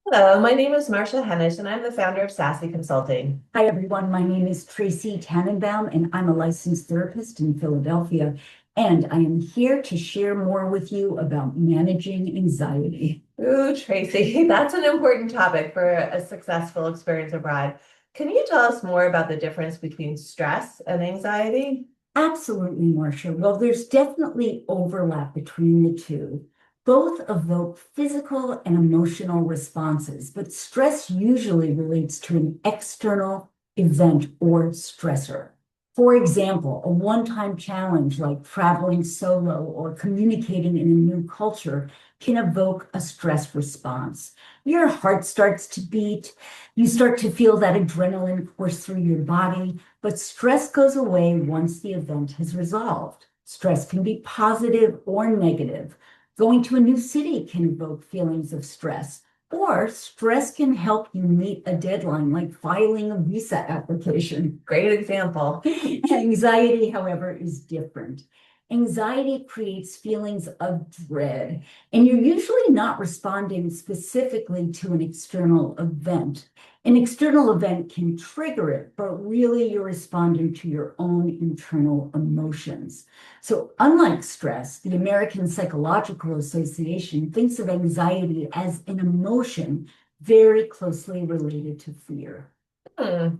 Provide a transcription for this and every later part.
Hello, my name is Marcia Hennish, and I'm the founder of Sassy Consulting. Hi, everyone. My name is Tracey Tanenbaum, and I'm a licensed therapist in Philadelphia. And I am here to share more with you about managing anxiety. Ooh, Tracy, that's an important topic for a successful experience abroad. Can you tell us more about the difference between stress and anxiety? Absolutely, Marcia. Well, there's definitely overlap between the two. Both evoke physical and emotional responses, but stress usually relates to an external event or stressor. For example, a one-time challenge like traveling solo or communicating in a new culture can evoke a stress response. Your heart starts to beat, you start to feel that adrenaline course through your body, but stress goes away once the event has resolved. Stress can be positive or negative. Going to a new city can evoke feelings of stress, or stress can help you meet a deadline, like filing a visa application. Great example. Anxiety, however, is different. Anxiety creates feelings of dread, and you're usually not responding specifically to an external event. An external event can trigger it, but really you're responding to your own internal emotions. So, unlike stress, the American Psychological Association thinks of anxiety as an emotion very closely related to fear.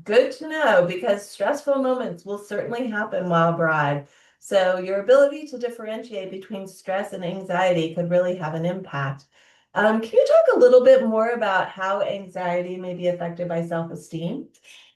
Good to know because stressful moments will certainly happen while abroad. So your ability to differentiate between stress and anxiety could really have an impact. Can you talk a little bit more about how anxiety may be affected by self-esteem?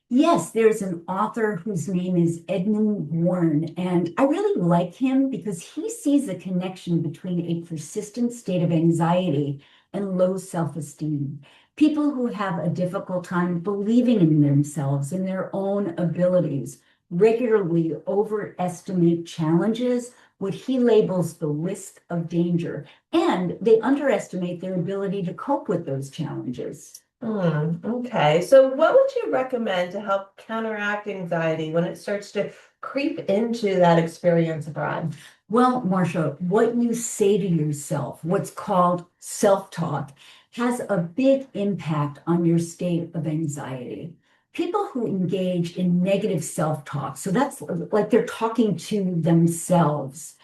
Yes, there's an author whose name is Edmund Warren, and I really like him because he sees a connection between a persistent state of anxiety and low self-esteem. People who have a difficult time believing in themselves and their own abilities regularly overestimate challenges, what he labels the risk of danger, and they underestimate their ability to cope with those challenges. Okay. So what would you recommend to help counteract anxiety when it starts to creep into that experience abroad? Well, Marcia, what you say to yourself, what's called self-talk, has a big impact on your state of anxiety. People who engage in negative self-talk, so that's like they're talking to themselves,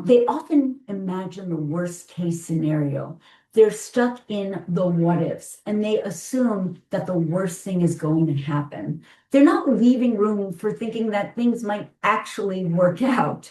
they often imagine the worst case scenario. They're stuck in the what ifs and they assume that the worst thing is going to happen. They're not leaving room for thinking that things might actually work out.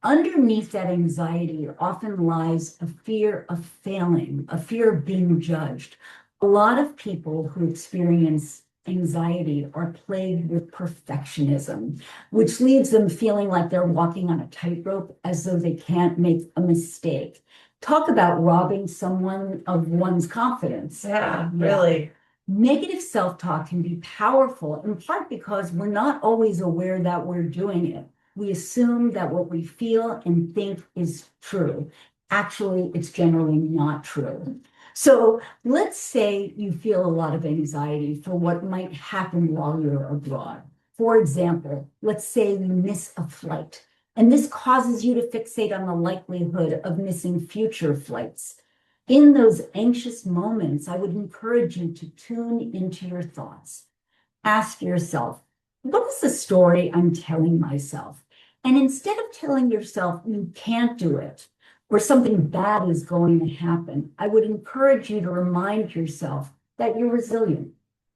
Underneath that anxiety often lies a fear of failing, a fear of being judged. A lot of people who experience anxiety are plagued with perfectionism, which leaves them feeling like they're walking on a tightrope as though they can't make a mistake. Talk about robbing someone of one's confidence. Yeah, Yeah. really. Negative self-talk can be powerful, in part because we're not always aware that we're doing it. We assume that what we feel and think is true. Actually, it's generally not true. So let's say you feel a lot of anxiety for what might happen while you're abroad. For example, let's say you miss a flight, and this causes you to fixate on the likelihood of missing future flights. In those anxious moments, I would encourage you to tune into your thoughts. Ask yourself, what is the story I'm telling myself? And instead of telling yourself you can't do it or something bad is going to happen, I would encourage you to remind yourself that you're resilient.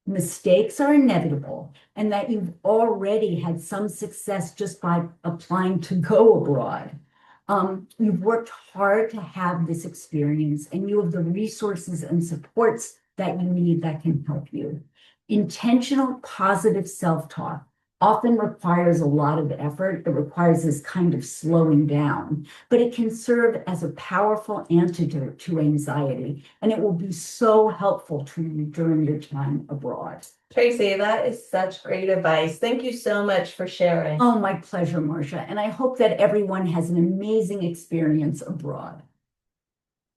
Mistakes are inevitable and that you've already had some success just by applying to go abroad. You've worked hard to have this experience and you have the resources and supports that you need that can help you. Intentional positive self-talk often requires a lot of effort. It requires this kind of slowing down, but it can serve as a powerful antidote to anxiety, and it will be so helpful to you during your time abroad. Tracy, that is such great advice. Thank you so much for sharing. Oh, my pleasure, Marcia. And I hope that everyone has an amazing experience abroad.